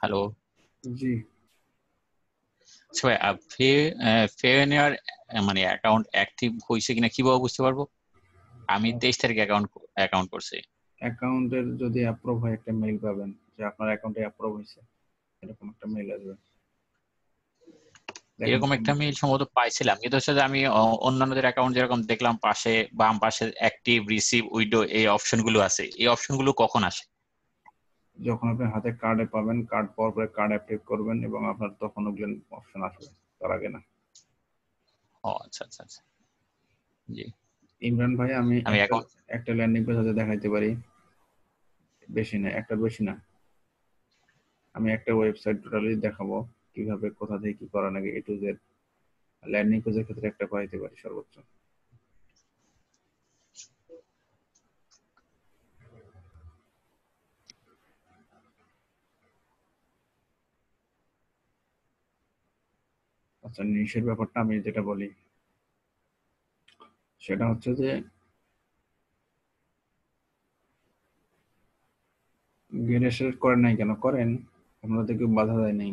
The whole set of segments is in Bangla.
হ্যালো। জি। আচ্ছা ভাই, ফেয়ার মানে অ্যাকাউন্ট অ্যাক্টিভ হয়েছে কিনা কিভাবে বুঝতে পারবো? আমি 23 তারিখে অ্যাকাউন্ট করছি। অ্যাকাউন্টের যদি অ্যাপ্রুভ হয় একটা মেইল পাবেন যে আপনার অ্যাকাউন্টে অ্যাপ্রুভ হয়েছে, এরকম একটা মেইল আসবে। দেখেন এরকম একটা মেইল সম্ভবত পাইছিলাম, কিন্তু হচ্ছে যে আমি অন্যান্যদের অ্যাকাউন্ট যেরকম দেখলাম পাশে বাম পাশে অ্যাক্টিভ, রিসিভ, উইডো এই অপশন গুলো আছে, এই অপশন গুলো কখন আসে? যখন আপনি হাতে কার্ডে পাবেন, কার্ড পাওয়ার পরে কার্ড অ্যাক্টিভ করবেন এবং আপনার তখন ওগুলো অপশন আসবে, তার আগে না। ও আচ্ছা আচ্ছা আচ্ছা। জি। ইমরান ভাই, আমি আমি একটা এখন একটা ল্যান্ডিং পেজ হাতে দেখাইতে পারি, বেশি না, একটার বেশি না। আমি একটা ওয়েবসাইট টোটালি দেখাবো কিভাবে কোথা থেকে কি করা লাগে, এ টু জেড। ল্যান্ডিং পেজের ক্ষেত্রে একটা করাইতে পারি সর্বোচ্চ। আচ্ছা, নিশের ব্যাপারটা আমি যেটা বলি সেটা হচ্ছে যে গেটে সিলেক্ট করেন নাই কেন? করেন, আপনাদের কেউ বাধা দেয় নাই।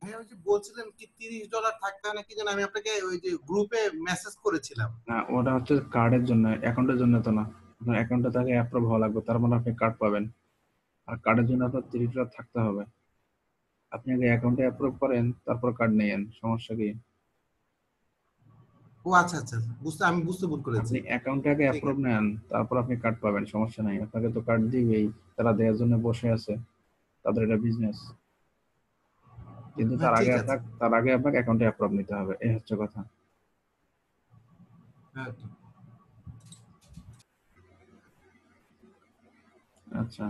হ্যাঁ, ওই যে বলছিলেন কি $30 থাকতে হয় না কি যেন, আমি আপনাকে ওই যে গ্রুপে মেসেজ করেছিলাম। না, ওটা হচ্ছে কার্ডের জন্য, অ্যাকাউন্টের জন্য তো না। আপনার অ্যাকাউন্টে তাকে অ্যাপ্রুভ হওয়া লাগবে, তার মানে আপনি কার্ড পাবেন। আর কার্ডের জন্য আপনার $30 থাকতে হবে। আপনি আগে অ্যাকাউন্টে অ্যাপ্রুভ করেন, তারপর কার্ড নিয়েন, সমস্যা কি? ও আচ্ছা আচ্ছা আচ্ছা, আমি বুঝতে ভুল করেছি। আপনি অ্যাকাউন্টে আগে ঠিক অ্যাপ্রুভ আছে। নেন, তারপর আপনি কার্ড পাবেন, সমস্যা নাই। আপনাকে তো কার্ড দিবেই, তারা দেওয়ার জন্য বসে আছে, তাদের এটা বিজনেস। কিন্তু হ্যাঁ ঠিক আছে। তার আগে আপনাকে অ্যাকাউন্টে অ্যাপ্রুভ নিতে হবে, এই হচ্ছে কথা। হ্যাঁ। আচ্ছা,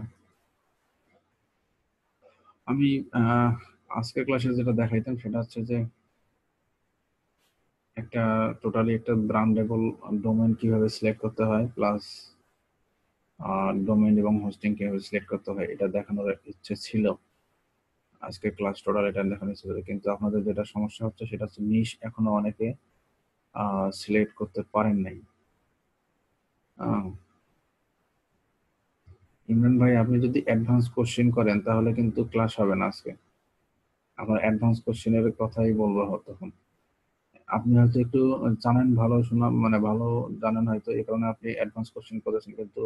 আমি আজকের ক্লাসে যেটা দেখাইতাম সেটা হচ্ছে যে একটা টোটালি একটা ব্র্যান্ডেবল ডোমেন কিভাবে সিলেক্ট করতে হয়, প্লাস ডোমেন এবং হোস্টিং কিভাবে সিলেক্ট করতে হয়, এটা দেখানোর ইচ্ছে ছিল। আজকে ক্লাস টোটাল এটা দেখানোর ইচ্ছে ছিল, কিন্তু আপনাদের যেটা সমস্যা হচ্ছে সেটা হচ্ছে নিশ এখনো অনেকে সিলেক্ট করতে পারেন নাই। আহ, ইমরান ভাই, আপনি যদি অ্যাডভান্স কোশ্চেন করেন তাহলে কিন্তু ক্লাস হবে না আজকে। আমার অ্যাডভান্স কোশ্চেনের কথাই বলবো তখন। আপনি হয়তো একটু জানেন, ভালো শোনা মানে ভালো জানেন হয়তো, এই কারণে আপনি অ্যাডভান্স কোশ্চেন করেছেন, কিন্তু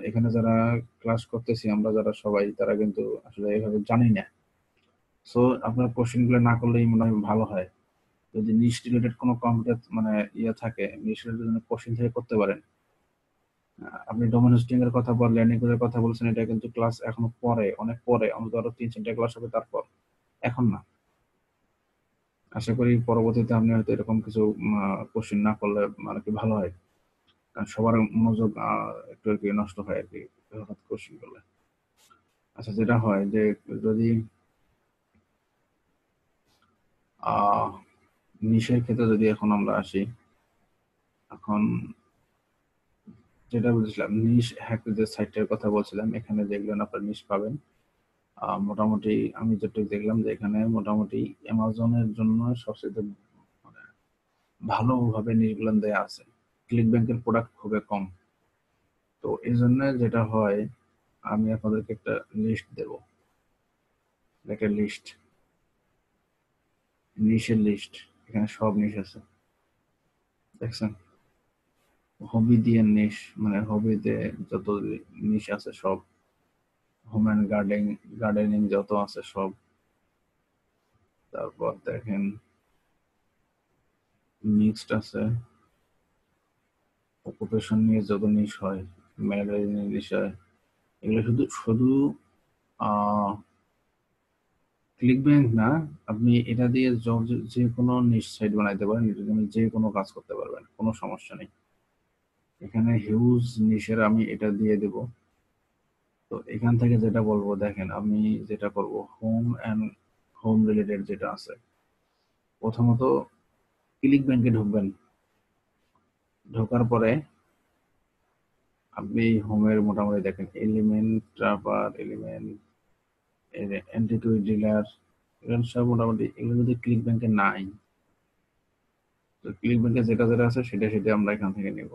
এখানে যারা ক্লাস করতেছি আমরা যারা সবাই, তারা কিন্তু আসলে এইভাবে জানি না। সো আপনার কোশ্চেন গুলো না করলেই মনে হয় ভালো হয়। যদি নিশ রিলেটেড কোনো কম্পিউটার মানে থাকে, নিশ রিলেটেড কোশ্চেন থেকে করতে পারেন। আপনি ডোমেন হোস্টিং এর কথা বললেন, ল্যান্ডিং পেজের কথা বলছেন, এটা কিন্তু ক্লাস এখনো পরে, অনেক পরে, অন্তত আরো 3-4টা ক্লাস হবে তারপর, এখন না। আশা করি পরবর্তীতে আপনি হয়তো এরকম কিছু কোশ্চেন না করলে মানে কি ভালো হয়, কারণ সবার মনোযোগ একটু আর কি নষ্ট হয় আর কি হঠাৎ কোশ্চেন করলে। আচ্ছা, যেটা হয় যে যদি নিশের ক্ষেত্রে যদি এখন আমরা আসি, এখন যেটা বলছিলাম নিশ হ্যাক যে সাইটের কথা বলছিলাম, এখানে দেখবেন আপনার নিশ পাবেন। মোটামুটি আমি যেটুকু দেখলাম যে এখানে মোটামুটি অ্যামাজনের জন্য সবচেয়ে মানে ভালোভাবে নিশগুলো দেয়া আছে। ক্লিক ব্যাংকের প্রোডাক্ট খুবই কম। তো এই জন্য যেটা হয়, আমি আপনাদেরকে একটা লিস্ট দেব, একটা লিস্ট, নিশের লিস্ট। এখানে সব নিশ আছে, দেখছেন? হবি দিয়ে নিশ, মানে হবিতে যত নিশ আছে সব, হোম অ্যান্ড গার্ডেনিং যত আছে সব। তারপর দেখেন মিক্সড আছে, অকুপেশন নিয়ে যত নিশ হয়, ম্যানেজারিং বিষয়, এগুলো শুধু শুধু ক্লিক ব্যাংক না। আপনি এটা দিয়ে যে কোনো নিশ সাইট বানাইতে পারেন, এটা দিয়ে যে কোনো কাজ করতে পারবেন, কোনো সমস্যা নেই। এখানে হিউজ নিশের আমি এটা দিয়ে দেব। তো এখান থেকে যেটা বলবো, দেখেন আমি যেটা করব, হোম রিলেটেড যেটা আছে, প্রথমত ক্লিক ব্যাংকে ঢুকবেন। ঢোকার পরে আপনি হোমের মোটামুটি দেখেন এলিমেন্ট, ট্রাপার, এলিমেন্ট, অ্যান্টিকুইটি ডিলার, এগুলো সব মোটামুটি, এগুলো যদি ক্লিক ব্যাংকে নাই, তো ক্লিক ব্যাংকে যেটা যেটা আছে সেটা সেটা আমরা এখান থেকে নেব।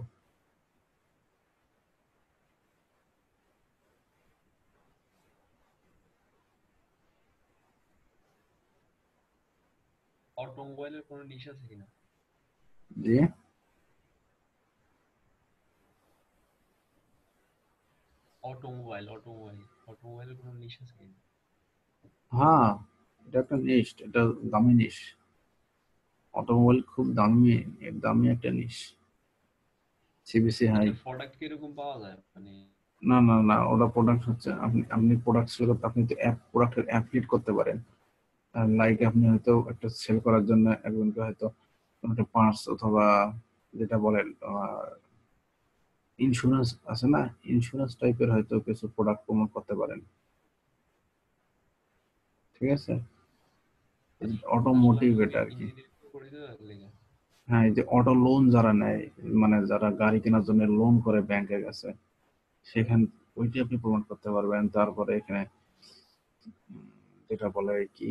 অটোমোবাইলের কোনো নিশ আছে কিনা? জি অটোমোবাইলের কোনো নিশ আছে কিনা? হ্যাঁ, এটা একটা নিশ, এটা দামি নিশ। অটোমোবাইল খুব দামি, দামি একটা নিশ। CPC high. এটা প্রোডাক্ট কিরকম পাওয়া যায় মানে? না না না, ওটা প্রোডাক্ট হচ্ছে আপনি আপনি প্রোডাক্ট সেল করতে, আপনি তো অ্যাপ প্রোডাক্টের অ্যাপ ক্রিয়েট করতে পারেন। লাইক আপনি হয়তো একটা সেল করার জন্য একজনকে হয়তো কোনো একটা পার্টস অথবা যেটা বলেন ইন্স্যুরেন্স আছে না, ইন্স্যুরেন্স টাইপের হয়তো কিছু প্রোডাক্ট প্রমোট করতে পারেন। ঠিক আছে, আসলে অটোমোটিভ আমি এটা আর কি। ইঞ্জিনিয়ারিং করি তো তার লেগে। হ্যাঁ, এই যে অটো লোন যারা নেয়, মানে যারা গাড়ি কেনার জন্য লোন করে ব্যাংকের কাছে, সেখান ওইটি আপনি প্রমোট করতে পারবেন। তারপরে এখানে যেটা বলে কি,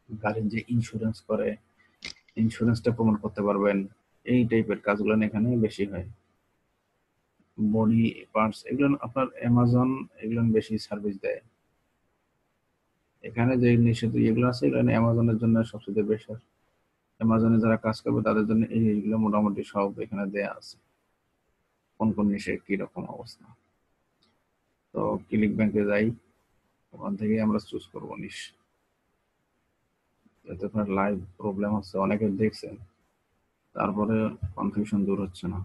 গাড়ির যে ইন্স্যুরেন্স করে, ইন্স্যুরেন্সটা প্রমোট করতে পারবেন। এই টাইপের কাজগুলো এখানে বেশি হয়। বডি পার্টস এগুলো আপনার অ্যামাজন এগুলো বেশি সার্ভিস দেয়। এখানে যে নিষেধ এগুলো আছে এগুলো অ্যামাজনের জন্য সবচেয়ে বেশি। অ্যামাজনে যারা কাজ করবে তাদের জন্য এইগুলো মোটামুটি সব এখানে দেয়া আছে, কোন কোন নিষে কি রকম অবস্থা। তো ক্লিক ব্যাংকে যাই, ওখান থেকে আমরা চুজ করবো নিশ। যাতে আপনার লাইভ প্রবলেম হচ্ছে, অনেকে দেখছেন, তারপরে কনফিউশন দূর হচ্ছে না।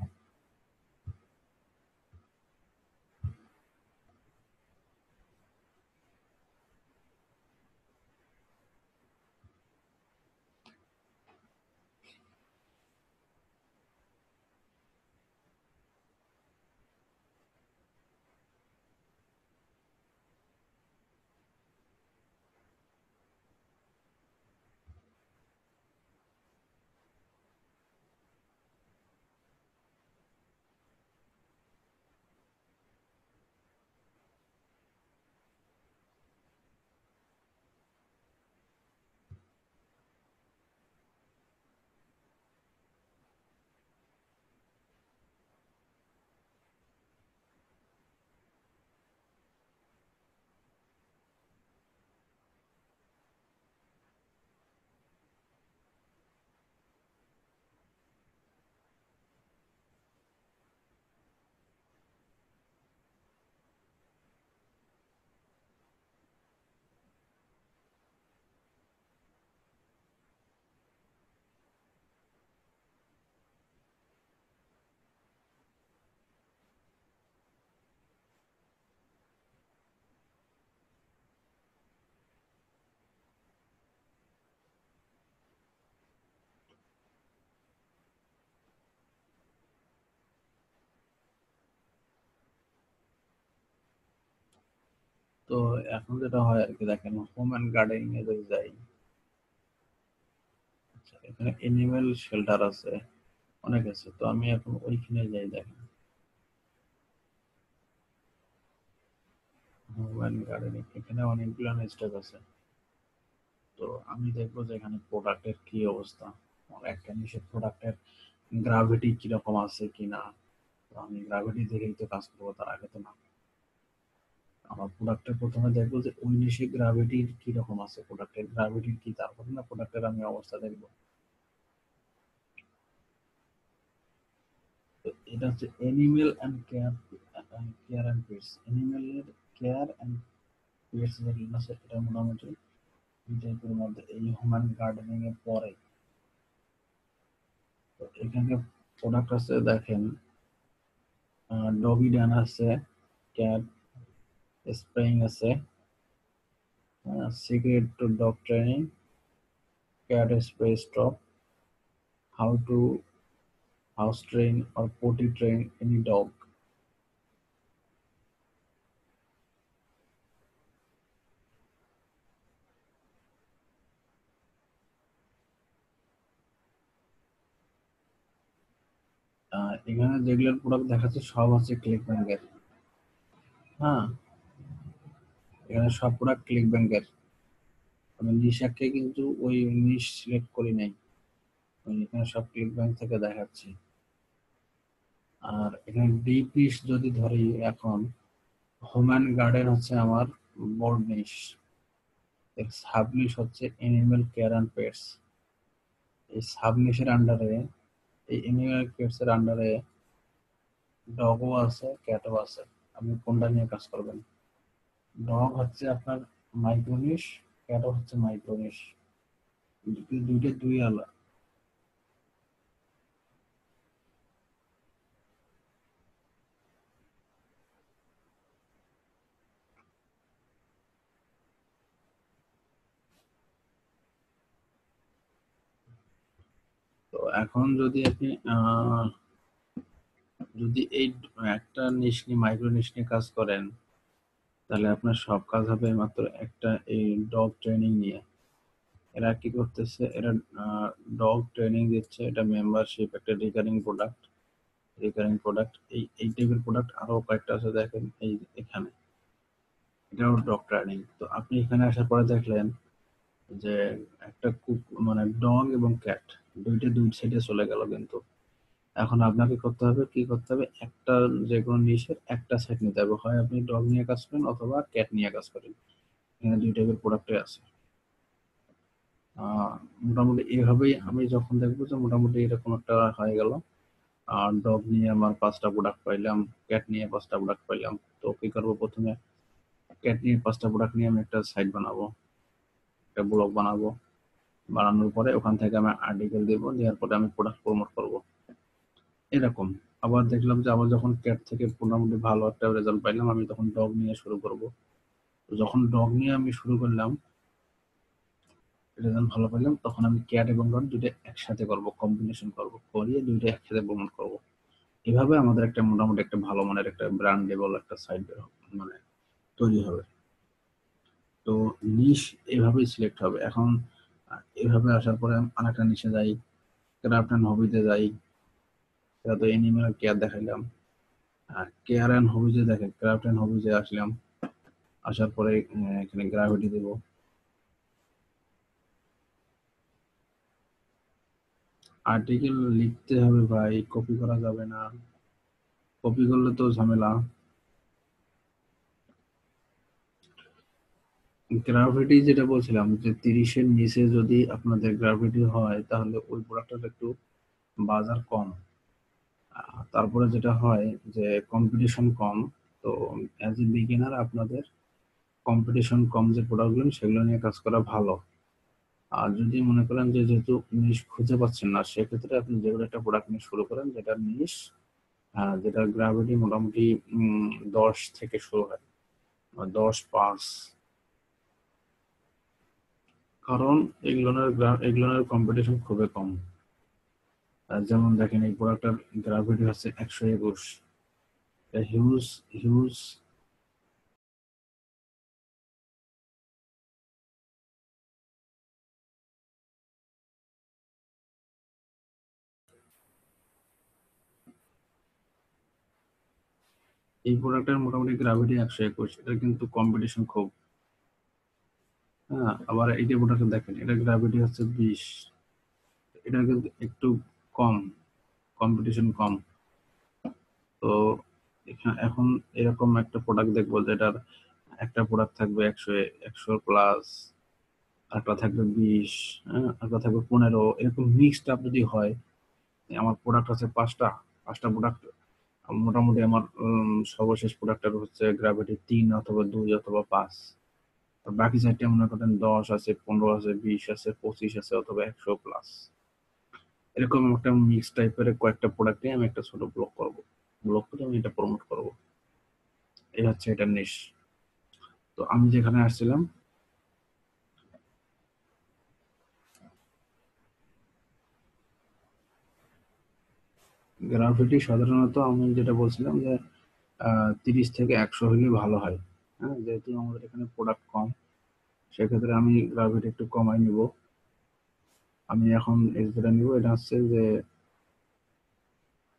তো এখন যেটা হয় আর কি, দেখেন হোম অ্যান্ড গার্ডেনিং এ যদি যাই, আচ্ছা, এখানে এনিম্যাল শেল্টার আছে, অনেক আছে। তো আমি এখন ওইখানে যাই, দেখেন হোম অ্যান্ড গার্ডেনিং, এখানে অনেকগুলো স্টেপ আছে। তো আমি দেখবো যে এখানে প্রোডাক্টের কি অবস্থা, একটা নিষেধ প্রোডাক্টের গ্রাভিটি কিরকম আছে কিনা। তো আমি গ্রাভিটি দেখেই তো কাজ করবো, তার আগে তো না। আমার প্রোডাক্টের প্রথমে দেখবো যে ওই নিষেধ গ্রাভিটির কিরকম আছে, প্রোডাক্টের গ্রাভিটির কি, তারপরে না প্রোডাক্টের আমি অবস্থা দেখবো। তো এটা হচ্ছে animal and care and pets. এনিমেলের কেয়ার অ্যান্ড পেটস যেগুলো আছে, এটা মোটামুটি এই টাইপের মধ্যে এই হিউম্যান গার্ডেনিং এর পরে। তো এখানে প্রোডাক্ট আছে, দেখেন ডগি ডান আছে, ক্যাট স্প্রেইং আছে, secret two dog training, cat spray stop, how to house train or potty train any dog. এখানে যেগুলোর প্রোডাক্ট দেখাচ্ছে সব আছে ক্লিক ব্যাংকের। হ্যাঁ, এখানে সব প্রোডাক্ট ক্লিক ব্যাংকের। আমি নিশাকে কিন্তু ওই নিশ সিলেক্ট করি নাই, এখানে সব ক্লিক ব্যাংক থেকে দেখাচ্ছি। আর এখানে ডিপিস যদি ধরি, এখন হোম্যান গার্ডেন হচ্ছে আমার বোর্ড নিশ, এর সাব নিশ হচ্ছে এনিম্যাল কেয়ার অ্যান্ড পেটস। এই সাবনিশের আন্ডারে, এই এনিম্যাল কিটস এর আন্ডারে ডগও আছে, ক্যাটও আছে। আপনি কোনটা নিয়ে কাজ করবেন? ডগ হচ্ছে আপনার মাইক্রোনিশ, ক্যাটও হচ্ছে মাইক্রোনিশ, দুইটা দুই আলাদা। তো এখন যদি আপনি যদি এই একটা নিশ নিয়ে মাইক্রো নিশ নিয়ে কাজ করেন, তাহলে আপনার সব কাজ হবে মাত্র একটা এই ডগ ট্রেনিং নিয়ে। এরা কি করতেছে, এরা ডগ ট্রেনিং দিচ্ছে, এটা মেম্বারশিপ, একটা রিকারিং প্রোডাক্ট এই টাইপের প্রোডাক্ট আরো কয়েকটা আছে দেখেন এই এখানে, এটাও ডগ ট্রেনিং। তো আপনি এখানে আসার পরে দেখলেন যে একটা মানে ডগ এবং ক্যাট দুইটা দুই সাইডে চলে গেল, কিন্তু এখন আপনাকে করতে হবে কি করতে হবে, একটা যে কোনো নিশের একটা সাইড নিতে হবে, হয় আপনি ডগ নিয়ে কাজ করেন অথবা ক্যাট নিয়ে কাজ করেন। এখানে দুই টাইপের প্রোডাক্টে আছে। মোটামুটি এইভাবেই আমি যখন দেখবো যে মোটামুটি এরকম একটা হয়ে গেল, আর ডগ নিয়ে আমার 5টা প্রোডাক্ট পাইলাম, ক্যাট নিয়ে 5টা প্রোডাক্ট পাইলাম, তো কি করবো, প্রথমে ক্যাট নিয়ে 5টা প্রোডাক্ট নিয়ে আমি একটা সাইট বানাবো, একটা ব্লগ বানাবো। বানানোর পরে ওখান থেকে আমি আর্টিকেল দেবো, দেওয়ার পরে আমি প্রোডাক্ট প্রমোট করব এরকম। আবার দেখলাম যে আবার যখন ক্যাট থেকে মোটামুটি ভালো একটা রেজাল্ট পাইলাম, আমি তখন ডগ নিয়ে শুরু করব। তো যখন ডগ নিয়ে আমি শুরু করলাম, রেজাল্ট ভালো পাইলাম, তখন আমি ক্যাট এবং ডগ দুটো একসাথে করব, কম্বিনেশন করব, করিয়ে দুইটা একসাথে প্রমোট করব। এভাবে আমাদের একটা মোটামুটি একটা ভালো মানের একটা ব্র্যান্ডেবল একটা সাইট মানে তৈরি হবে। তো নিশ এভাবেই সিলেক্ট হবে। এখন এভাবে আসার পরে আরেকটা নিশে যাই, ক্রাফট অ্যান্ড হবিতে যাই, সেটা তো এনিম্যাল কেয়ার দেখাইলাম। কেয়ার অ্যান্ড হবিজে দেখে ক্রাফট অ্যান্ড হবিজে আসলাম, আসার পরে এখানে গ্রাভিটি দেব। আর্টিকেল লিখতে হবে ভাই, কপি করা যাবে না, কপি করলে তো ঝামেলা। গ্রাভিটি যেটা বলছিলাম যে 30-এর নিচে যদি আপনাদের গ্রাভিটি হয় তাহলে ওই প্রোডাক্টটার একটু বাজার কম। তারপরে যেটা হয় যে কম্পিটিশন কম। তো অ্যাজ এ বিগিনার আপনাদের কম্পিটিশন কম যে প্রোডাক্টগুলো সেগুলো নিয়ে কাজ করা ভালো। আর যদি মনে করেন যে যেহেতু নিশ খুঁজে পাচ্ছেন না, সেক্ষেত্রে আপনি যে কোনো একটা প্রোডাক্ট নিয়ে শুরু করেন যেটা নিশ, যেটা গ্রাভিটি মোটামুটি 10 থেকে শুরু হয়, 10-5। কারণ এগুলোর কম্পিটিশন খুবই কম। যেমন দেখেন এই প্রোডাক্টটার গ্রাভিটি হচ্ছে 121, হিউজ হিউজ। এই প্রোডাক্টের মোটামুটি গ্রাভিটি 121, এটা কিন্তু কম্পিটিশন খুব। হ্যাঁ, আবার এই যে প্রোডাক্ট দেখেন এটা গ্রাভিটি হচ্ছে 20, এটা কিন্তু একটু কম, কম্পিটিশন কম। তো এখন এরকম একটা প্রোডাক্ট দেখবো যেটার একটা প্রোডাক্ট থাকবে 100 প্লাস, একটা থাকবে 20, হ্যাঁ, একটা থাকবে 15, এরকম মিক্সড আপ যদি হয়। আমার প্রোডাক্ট আছে 5টা প্রোডাক্ট, মোটামুটি আমার সর্বশেষ প্রোডাক্টের হচ্ছে গ্রাভিটি 3 অথবা 2 অথবা 5। আর বাকি 4টা মনে করেন 10 আছে, 15 আছে, 20 আছে, 25 আছে অথবা 100 প্লাস। এরকম একটা মিক্স টাইপের কয়েকটা প্রোডাক্টে আমি একটা ছোট ব্লগ করে আমি এটা প্রমোট করব। এই হচ্ছে এটা নিশ। তো আমি যেখানে আসছিলাম, গ্রাফিটি সাধারণত আমি যেটা বলছিলাম যে 30 থেকে 100 হলে ভালো হয়। হ্যাঁ, যেহেতু আমাদের এখানে প্রোডাক্ট কম, সেক্ষেত্রে আমি গ্রাভিটি একটু কমাই নিব। আমি এখন যেটা নিব এটা হচ্ছে যে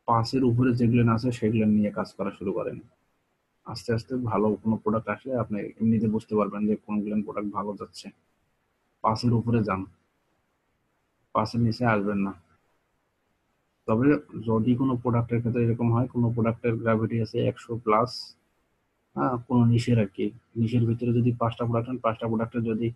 5-এর উপরে যেগুলো আছে সেগুলো নিয়ে কাজ করা শুরু করেন। আস্তে আস্তে ভালো কোনো প্রোডাক্ট আসলে আপনি এমনিতে বুঝতে পারবেন যে কোনগুলো প্রোডাক্ট ভালো যাচ্ছে। 5-এর উপরে যান, 5-এর নিচে আসবেন না। তবে যদি কোনো প্রোডাক্টের ক্ষেত্রে এরকম হয়, কোনো প্রোডাক্টের গ্রাভিটি আছে 100 প্লাস, হ্যাঁ, কোনো নিশের আর কি, নিশের ভিতরে যদি 5টা প্রোডাক্ট নেন, 5টা প্রোডাক্টের যদি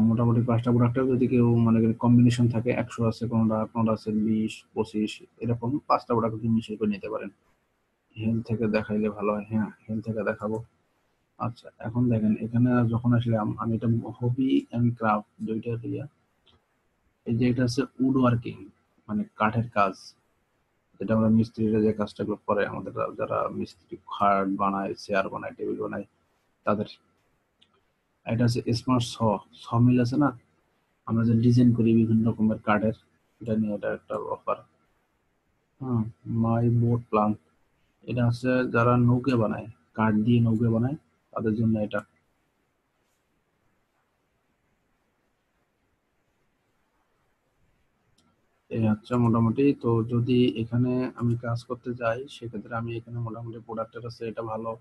মোটামুটি 5টা প্রোডাক্টের যদি কেউ মনে করেন কম্বিনেশন থাকে 100 আছে, কোনোটা আছে 20 25, এরকম 5টা প্রোডাক্ট যদি মিশিয়ে করে নিতে পারেন। হেলথ থেকে দেখাইলে ভালো হয়। হ্যাঁ, হেলথ থেকে দেখাবো। আচ্ছা, এখন দেখেন এখানে যখন আসলাম আমি এটা হবি এন্ড ক্রাফট দুইটা দিয়া, এই যে এটা হচ্ছে উড ওয়ার্কিং, মানে কাঠের কাজ, যেটা আমরা মিস্ত্রিরা যে কাজটা করে আমাদের, যারা মিস্ত্রি খাট বানায়, চেয়ার বানায়, টেবিল বানায় তাদের। এটা হচ্ছে স্মার্ট মিল আছে না, আমরা যে ডিজাইন করি বিভিন্ন রকমের কাঠের, এটা নিয়ে এটা একটা অফার। হ্যাঁ, মাই বোট প্লান, এটা হচ্ছে যারা নৌকে বানায়, কাঠ দিয়ে নৌকে বানায় তাদের জন্য এটা। এই হচ্ছে মোটামুটি। তো যদি এখানে আমি কাজ করতে যাই সেক্ষেত্রে আমি এখানে মোটামুটি প্রোডাক্টের আছে, এটা ভালো,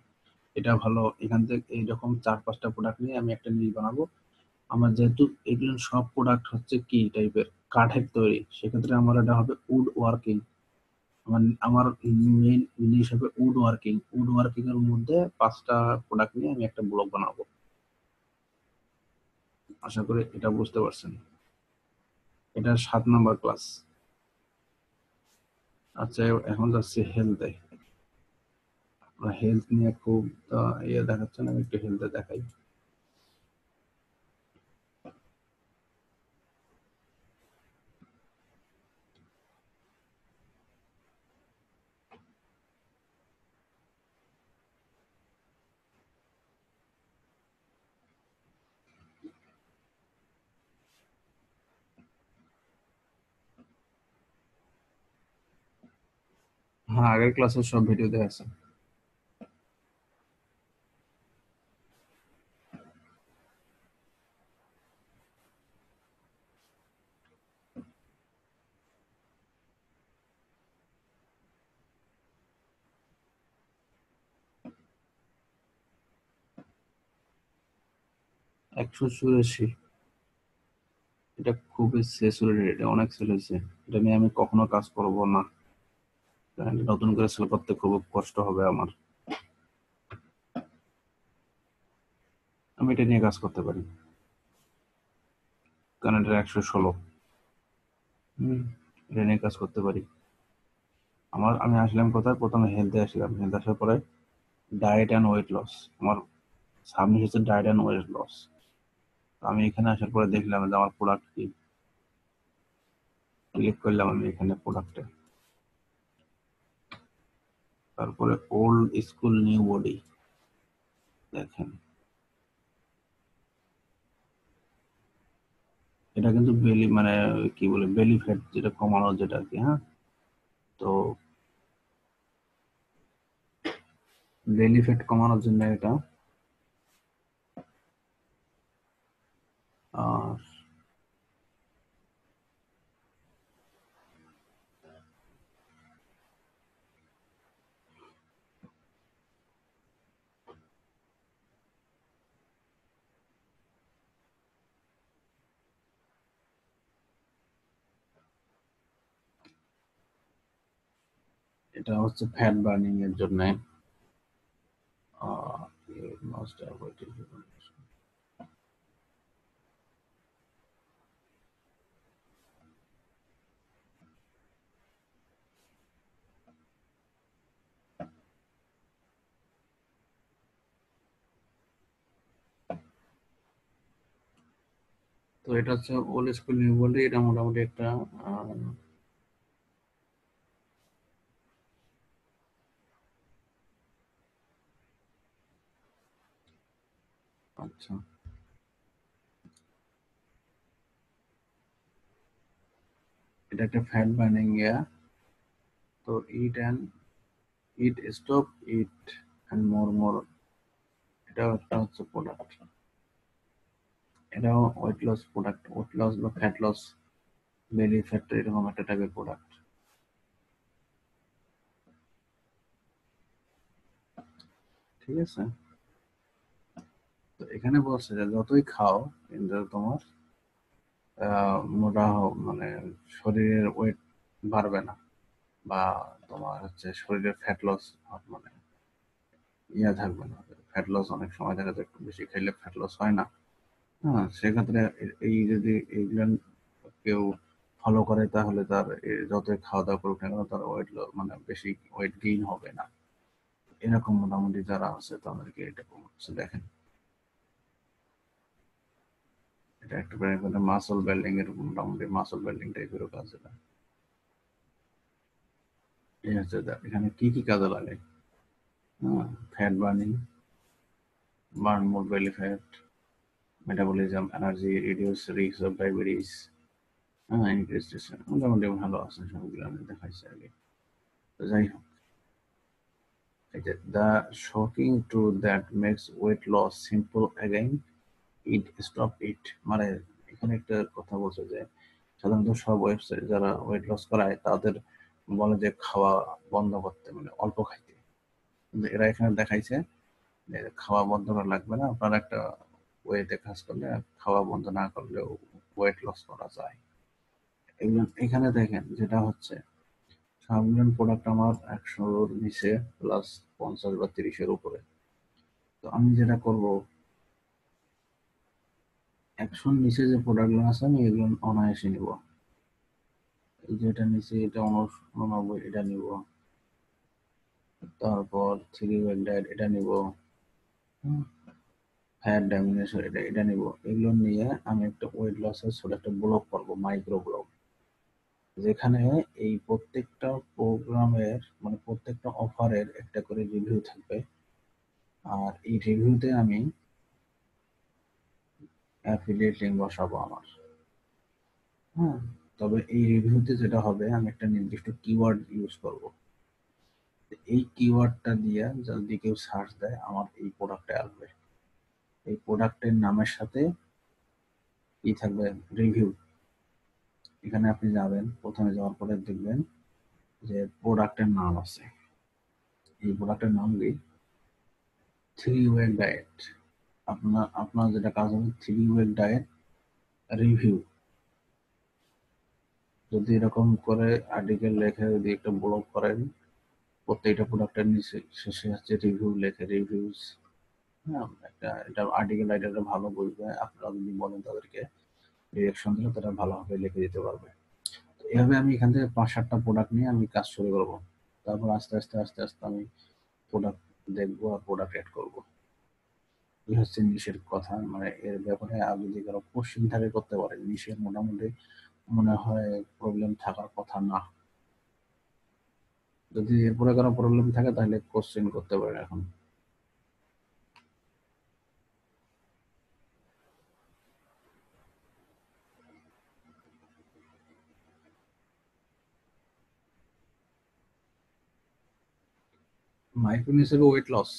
এটা ভালো, এখান থেকে এইরকম 4-5টা প্রোডাক্ট নিয়ে আমি একটা জিনিস বানাবো। আমার যেহেতু এগুলো সব প্রোডাক্ট হচ্ছে কি টাইপের কাঠের তৈরি, সেক্ষেত্রে আমার এটা হবে উড ওয়ার্কিং। আমার আমার মেইন জিনিস হবে উড ওয়ার্কিং। উড ওয়ার্কিং এর মধ্যে 5টা প্রোডাক্ট নিয়ে আমি একটা ব্লগ বানাবো। আশা করি এটা বুঝতে পারছেন। এটা 7 নাম্বার ক্লাস। আচ্ছা, এখন যাচ্ছি হেলথে। হেলথ নিয়ে খুব ইয়ে দেখাচ্ছে না, আমি একটু হেলথে দেখাই। হ্যাঁ, আগের ক্লাসের সব ভিডিও দেওয়া আছে। একশো চুরাশি, এটা খুবই স্যাচুরেটেড, এটা অনেক সেল হয়েছে। এটা নিয়ে আমি কখনো কাজ করব না, কারণ এটা নতুন করে সেল করতে খুব কষ্ট হবে আমার। আমি এটা নিয়ে কাজ করতে পারি, কারণ এটা 116। এটা নিয়ে কাজ করতে পারি। আমি আসলাম কোথায়, প্রথমে হেলথে আসলাম, হেলথ আসার পরে ডায়েট অ্যান্ড ওয়েট লস, আমার সামনে হচ্ছে ডায়েট অ্যান্ড ওয়েট লস। আমি এখানে আসার পরে দেখলাম যে আমার প্রোডাক্ট কি, ক্লিক করলাম আমি এখানে প্রোডাক্টে, তারপরে ওল্ড স্কুল নিউ বডি, দেখেন এটা কিন্তু বেলি, মানে কি বলে, বেলি ফ্যাট যেটা কমানো, যেটা আর কি। হ্যাঁ, তো বেলি ফ্যাট কমানোর জন্য এটা। আর এটা হচ্ছে ফ্যাট বার্নিং এর জন্য। তো এটা হচ্ছে ওল্ড স্কুল নিউ বডি, এটা মোটামুটি একটা আচ্ছা, এটা একটা ফ্যাট বার্নিং ইয়া। তো it stop it and more, এটাও একটা হচ্ছে প্রোডাক্ট। এটাও weight loss product, weight loss বা ফ্যাট লস, বেলি ফ্যাট, এরকম একটা টাইপের প্রোডাক্ট। ঠিক আছে, তো এখানে বলছে যে যতই খাও কিন্তু তোমার মোটা মানে শরীরের ওয়েট বাড়বে না, বা তোমার হচ্ছে শরীরের ফ্যাট লস মানে ইয়ে থাকবে না। ফ্যাট লস অনেক সময় দেখা যায় একটু বেশি খাইলে ফ্যাট লস হয় না, হ্যাঁ, সেক্ষেত্রে এই যদি এইগুলো কেউ ফলো করে তাহলে তার যতই খাওয়া দাওয়া করুক না কেন তার ওয়েট মানে বেশি ওয়েট গেইন হবে না। এরকম মোটামুটি যারা আছে তাদেরকে এটা কমছে। দেখেন এটা একটা মাসল বিল্ডিং এর মোটামুটি মাসল বিল্ডিং টাইপের কাজ। এটা এই হচ্ছে এখানে কি কি কাজে লাগে। Fat burning, burn more belly fat, metabolism, energy, reduce risk of diabetes, increase মোটামুটি ভালো আছে সবগুলো আমি দেখাইছি আগে। তো যাই হোক, the shocking truth that makes weight loss simple again, it stop it, মানে এখানে একটা কথা বলছে যে সাধারণত সব ওয়েবসাইট যারা ওয়েট লস করায় তাদের বলে যে খাওয়া বন্ধ করতে, মানে অল্প খাইতে। কিন্তু এরা এখানে দেখাইছে যে খাওয়া বন্ধ করা লাগবে না, আপনার একটা ওয়েতে কাজ করলে খাওয়া বন্ধ না করলেও ওয়েট লস করা যায়। এখানে দেখেন যেটা হচ্ছে সবগুলো প্রোডাক্ট আমার 100-র নিচে প্লাস 50 বা 30-এর উপরে। তো আমি যেটা করব 100-র নিচে যে প্রোডাক্টগুলো আছে আমি এগুলো অনায়াসে নিব। এই যে এটা নিচে এটা 89, এটা নিব। তারপর 3 ওয়েক ডায়েট এটা নিব। ফ্যাট ডাইমিনেশন এটা নিব। এগুলো নিয়ে আমি একটা ওয়েট লসের ছোট একটা ব্লগ করব, মাইক্রো ব্লগ, যেখানে এই প্রত্যেকটা প্রোগ্রামের মানে প্রত্যেকটা অফারের একটা করে রিভিউ থাকবে। আর এই রিভিউতে আমি অ্যাফিলিয়েট লিংক বসাবো আমার। হ্যাঁ, তবে এই রিভিউতে যেটা হবে আমি একটা নির্দিষ্ট কিওয়ার্ড ইউজ করব। এই কিওয়ার্ডটা দিয়ে যদি কেউ সার্চ দেয় আমার এই প্রোডাক্টে আসবে। এই প্রোডাক্টের নামের সাথে কি থাকবে, রিভিউ। এখানে আপনি যাবেন, প্রথমে যাওয়ার পরে দেখবেন যে প্রোডাক্টের নাম আছে। এই প্রোডাক্টের নাম কি 3 ওয়েক ডায়েট। আপনার যেটা কাজ হবে 3 ওয়েক ডায়েট রিভিউ। যদি এরকম করে আর্টিকেল লেখে যদি একটা ব্লগ করেন প্রত্যেকটা প্রোডাক্টের নিচে শেষে হচ্ছে রিভিউ লেখে, রিভিউজ। হ্যাঁ, একটা এটা আর্টিকেল রাইটাররা ভালো বুঝবে। আপনারা যদি বলেন তাদেরকে ডিরেকশন দিলে তারা ভালোভাবে লিখে দিতে পারবে। তো এভাবে আমি এখান থেকে 5-7টা প্রোডাক্ট নিয়ে আমি কাজ শুরু করবো। তারপর আস্তে আস্তে আস্তে আস্তে আমি প্রোডাক্ট দেখবো আর প্রোডাক্ট এড করবো। এই হচ্ছে নিশের কথা। মানে এর ব্যাপারে আপনি যদি কারো কোশ্চেন থাকে করতে পারেন। নিশের মোটামুটি মনে হয় প্রবলেম থাকার কথা না। যদি এরপরে কারো প্রবলেম থাকে তাহলে কোশ্চেন করতে পারেন এখন। মাইক্রো হিসেবে ওয়েট লস,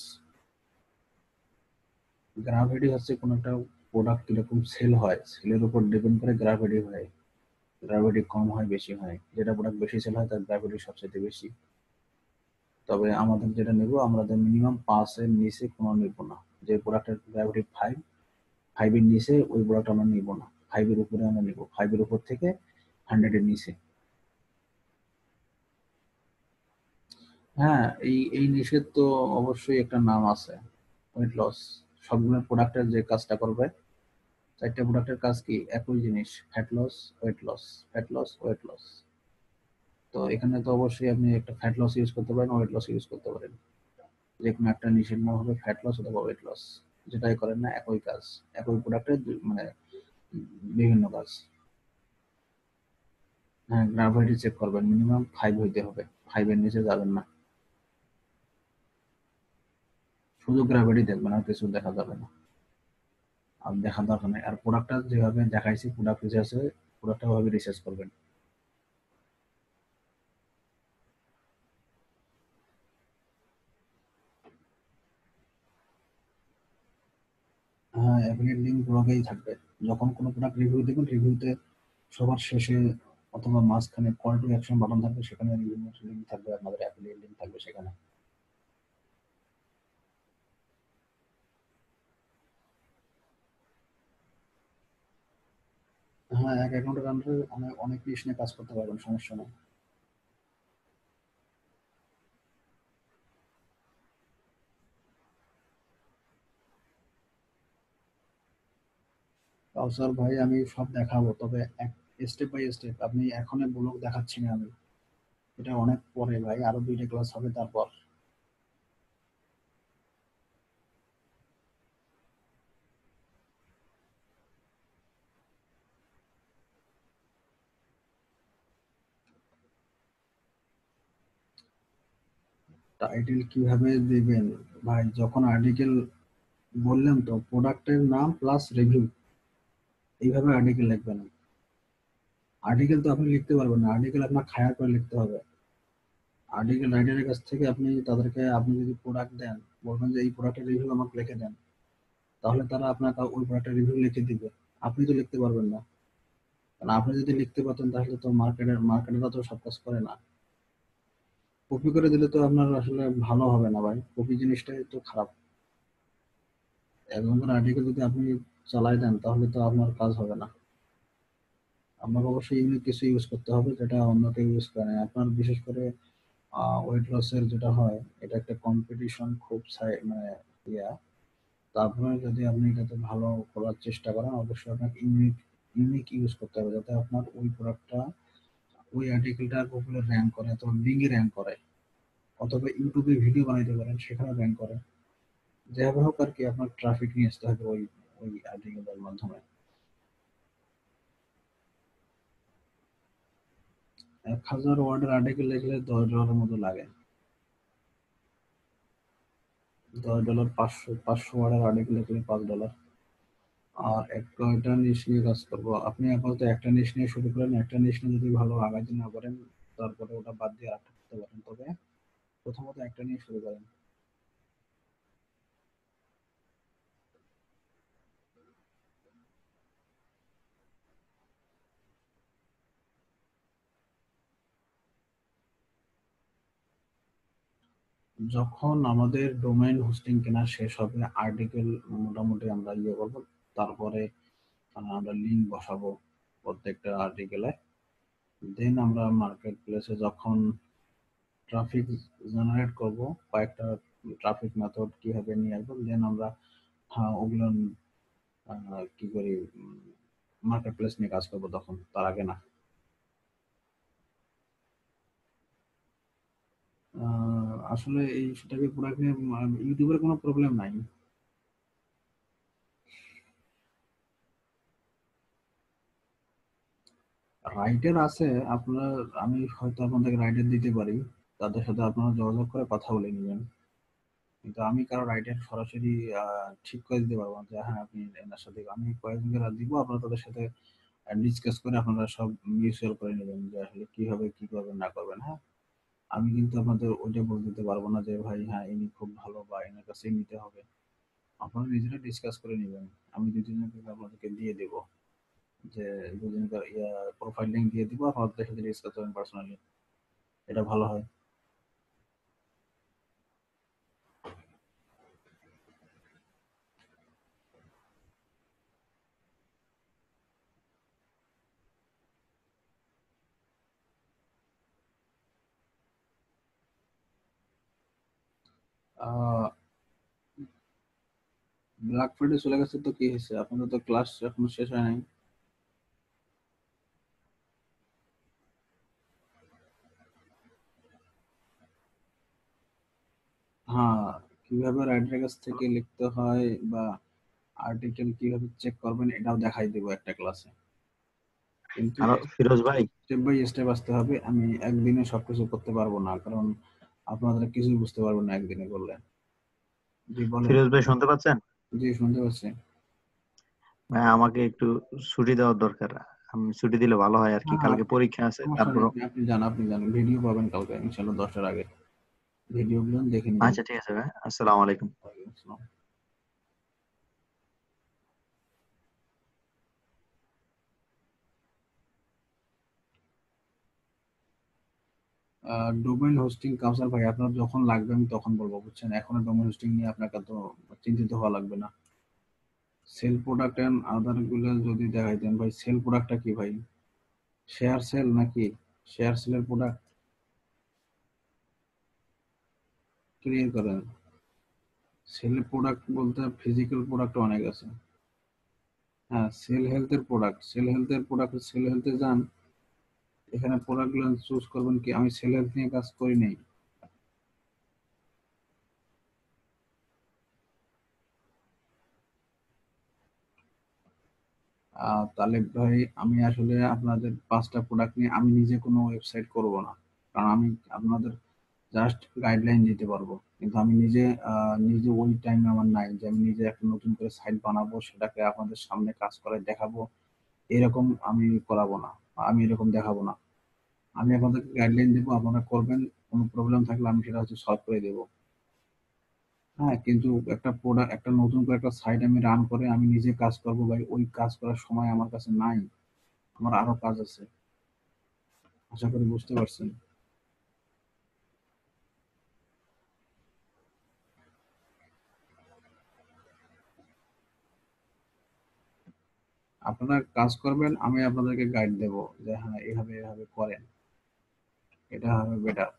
গ্রাভিটি হচ্ছে কোনো একটা প্রোডাক্ট কিরকম সেল হয়, সেলের উপর ডিপেন্ড করে গ্রাভিটি হয়। গ্রাভিটি কম হয় বেশি হয়, যেটা প্রোডাক্ট বেশি সেল হয় তার গ্রাভিটি সবচেয়ে বেশি। তবে আমাদের যেটা নেব, আমাদের মিনিমাম 5-এর নিচে কোনো নেব না। যে প্রোডাক্টের গ্রাভিটি 5-এর নিচে ওই প্রোডাক্ট আমরা নিব না। 5-এর উপরে আমরা নিব, 5-এর উপর থেকে 100-এর নিচে। হ্যাঁ, এই নিষেধ তো অবশ্যই একটা নাম আছে, ওয়েট লস। সবগুলো প্রোডাক্টের যে কাজটা করবে, 4টা প্রোডাক্টের কাজ কি একই জিনিস, fat loss, weight loss, fat loss, weight loss. তো এখানে তো অবশ্যই আপনি একটা ফ্যাট লস ইউজ করতে পারেন, ওয়েট লস ইউজ করতে পারেন। যে কোনো একটা নিষেধ নাম হবে ফ্যাট লস অথবা ওয়েট লস। যেটাই করেন না একই কাজ, একই প্রোডাক্টের মানে বিভিন্ন কাজ। হ্যাঁ, গ্রাভিটি চেক করবেন, মিনিমাম 5 হইতে হবে, 5-এর নিচে যাবেন না। শুধু গ্রাভিটি দেখবেন, আর কিছু দেখা যাবে না, আর দেখা দরকার নেই। আর প্রোডাক্টটা যেভাবে দেখাইছি প্রোডাক্ট রিসার্চ আছে, প্রোডাক্টটা ভাবে রিসার্চ করবেন। হ্যাঁ, অ্যাফিলিয়েট লিঙ্ক ব্লগেই থাকবে। যখন কোনো প্রোডাক্ট রিভিউ দেবেন, রিভিউতে সবার শেষে অথবা মাঝখানে কল টু অ্যাকশন বাটন থাকবে, সেখানে রিভিউ লিঙ্ক থাকবে, আপনাদের অ্যাফিলিয়েট লিঙ্ক থাকবে সেখানে। হ্যাঁ, এক অ্যাকাউন্টের আন্ডারে অনেক অনেক জিনিস নিয়ে কাজ করতে পারবেন, সমস্যা নেই। কাউসার ভাই আমি সব দেখাবো, তবে স্টেপ বাই স্টেপ। আপনি এখনই ব্লগ দেখাচ্ছি না আমি, এটা অনেক পরে ভাই, আরো 2টা ক্লাস হবে তারপর। টাইটেল কিভাবে দিবেন ভাই? যখন আর্টিকেল বললাম তো, প্রোডাক্টের নাম প্লাস রিভিউ, এইভাবে আর্টিকেল লিখবেন। আর্টিকেল তো আপনি লিখতে পারবেন না, আর্টিকেল আপনার খায়ার করে লিখতে হবে। আর্টিকেল রাইটারের কাছ থেকে তাদেরকে আপনি যদি প্রোডাক্ট দেন, বলবেন যে এই প্রোডাক্টের রিভিউ আমাকে লিখে দেন, তাহলে তারা আপনাকে ওই প্রোডাক্টের রিভিউ লিখে দিবে। আপনি তো লিখতে পারবেন না, কারণ আপনি যদি লিখতে পারতেন তাহলে তো মার্কেটেরা তো সব কাজ করে না। কপি করে দিলে তো আপনার আসলে ভালো হবে না ভাই, কপি জিনিসটাই তো খারাপ। একজনের আর্টিকেল যদি আপনি চালাই দেন তাহলে তো আপনার কাজ হবে না। আপনাকে অবশ্যই ইউনিক কিছু ইউজ করতে হবে যেটা অন্য কেউ ইউজ করে না। আপনার বিশেষ করে ওয়েট লসের যেটা হয়, এটা একটা কম্পিটিশন খুব মানে ইয়া। তারপরে যদি আপনি এটাতে ভালো করার চেষ্টা করেন, অবশ্যই আপনাকে ইউনিক ইউনিক ইউজ করতে হবে, যাতে আপনার ওই প্রোডাক্টটা, ওই আর্টিকেলটা গুগলে র্যাঙ্ক করে অথবা বিং এ র্যাঙ্ক করে, অথবা ইউটিউবে ভিডিও বানাইতে পারেন সেখানে র্যাঙ্ক করে। যেভাবে হোক আর কি, আপনার ট্রাফিক নিয়ে আসতে হবে ওই ওই আর্টিকেলের মাধ্যমে। 1000 ওয়ার্ডের আর্টিকেল লিখলে $10 মতো লাগে। $10, 500 ওয়ার্ডের আর্টিকেল লিখলে $5। আর একটা নিশ নিয়ে কাজ করবো। আপনি আপাতত একটা নিশ নিয়ে শুরু করেন, একটা নিশ নিয়ে যদি ভালো আগাইতে না পারেন, তারপরে ওটা বাদ দিয়ে আরেকটা করতে পারেন। তবে প্রথমত একটা নিয়ে শুরু করেন। যখন আমাদের ডোমেইন হোস্টিং কেনা শেষ হবে, আর্টিকেল মোটামুটি আমরা ইয়ে করবো, তারপরে আমরা লিঙ্ক বসাবো প্রত্যেকটা আর্টিকেলে। দেন আমরা মার্কেট প্লেসে যখন ট্রাফিক জেনারেট করব, কয়েকটা ট্রাফিক মেথড কিভাবে নিয়ে আসবো, দেন আমরা ওগুলো কি করি, মার্কেট প্লেস নিয়ে কাজ করবো তখন, তার আগে না। আসলে এই সেটাকে প্রোডাক্ট নিয়ে ইউটিউবের কোনো প্রবলেম নাই। রাইটার আছে আপনার, আমি হয়তো আপনাদের রাইটার দিতে পারি, তাদের সাথে আপনারা যোগাযোগ করে কথা বলে নেবেন। কিন্তু আমি কারো রাইটার সরাসরি ঠিক করে দিতে পারবো না যে হ্যাঁ আপনি এনার সাথে, আমি কয়েকজনকে দিব, আপনারা তাদের সাথে ডিসকাস করে আপনারা সব মিউচুয়াল করে নেবেন যে আসলে কিভাবে কি করবেন না করবেন। হ্যাঁ, আমি কিন্তু আপনাদের ওইটা বলে দিতে পারবো না যে ভাই হ্যাঁ ইনি খুব ভালো বা এনার কাছে নিতে হবে। আপনারা নিজেরা ডিসকাস করে নেবেন। আমি 2-3 জনকে আপনাদেরকে দিয়ে দেব, যে 2 জনকার প্রোফাইল লিঙ্ক দিয়ে দিব, আপনাদের সাথে ডিসকাস করবেন পার্সোনালি, এটা ভালো হয়। ব্ল্যাক ফ্রাইডে চলে গেছে তো কি হয়েছে, আপনাদের তো ক্লাস এখনো শেষ হয় নাই। হ্যাঁ, কিভাবে রাইটারের কাছ থেকে লিখতে হয় বা আর্টিকেল কিভাবে চেক করবেন এটাও দেখাই দেবো একটা ক্লাসে, কিন্তু হ্যালো ফিরোজ ভাই। স্টেপ বাই স্টেপ আসতে হবে। আমি একদিনে সবকিছু করতে পারবো না, কারণ আপনারা কিছুই বুঝতে পারবেন না একদিনে করলে। জি বলেন। ফিরোজ ভাই শুনতে পাচ্ছেন? জি শুনতে পাচ্ছি। ভাই আমাকে একটু ছুটি দেওয়ার দরকার। আমি ছুটি দিলে ভালো হয় আর কি, হ্যাঁ, কালকে পরীক্ষা আছে। সমস্যা নেই, তারপরও আপনি জান ভিডিও পাবেন কালকে ইনশাল্লাহ 10টার আগে, ভিডিও গুলো দেখে নেবেন। আচ্ছা ঠিক আছে ভাই, আসসালামু আলাইকুম। ওয়ালাইকুম আসসালাম। ডোমেইন হোস্টিং কাউসার ভাই, আপনার যখন লাগবে আমি তখন বলবো, বুঝছেন? এখন ডোমেইন হোস্টিং নিয়ে আপনাকে তো চিন্তিত হওয়া লাগবে না। সেল প্রোডাক্ট এন্ড আদার গুলো যদি দেখাইতেন ভাই, সেল প্রোডাক্টটা কি ভাই? শেয়ার সেল নাকি? শেয়ার সেলের প্রোডাক্ট ক্লিয়ার করেন। সেল প্রোডাক্ট বলতে ফিজিক্যাল প্রোডাক্ট অনেক আছে। হ্যাঁ, সেল হেলথের প্রোডাক্ট, সেল হেলথে যান, এখানে প্রোডাক্ট গুলো চুজ করবেন কি। আমি সেল হেলথ নিয়ে কাজ করি নাই। তালেব ভাই, আমি আসলে আপনাদের 5টা প্রোডাক্ট নিয়ে আমি নিজে কোনো ওয়েবসাইট করব না, কারণ আমি আপনাদের জাস্ট গাইডলাইন দিতে পারবো, কিন্তু আমি নিজে নিজে ওই টাইম আমার নাই যে আমি নিজে একটা নতুন করে সাইট বানাবো, সেটাকে আপনাদের সামনে কাজ করে দেখাবো, এরকম আমি করাবো না, আমি এরকম দেখাবো না। আমি আপনাদেরকে গাইডলাইন দেবো, আপনারা করবেন, কোনো প্রবলেম থাকলে আমি সেটা হচ্ছে সলভ করে দেবো। হ্যাঁ, কিন্তু একটা প্রোডাক্ট, একটা নতুন করে একটা সাইট আমি রান করে আমি নিজে কাজ করবো ভাই, ওই কাজ করার সময় আমার কাছে নাই, আমার আরো কাজ আছে। আশা করি বুঝতে পারছেন। আপনারা কাজ করবেন, আমি আপনাদেরকে গাইড দেবো যে হ্যাঁ এভাবে এভাবে করেন, এটা হবে বেটার।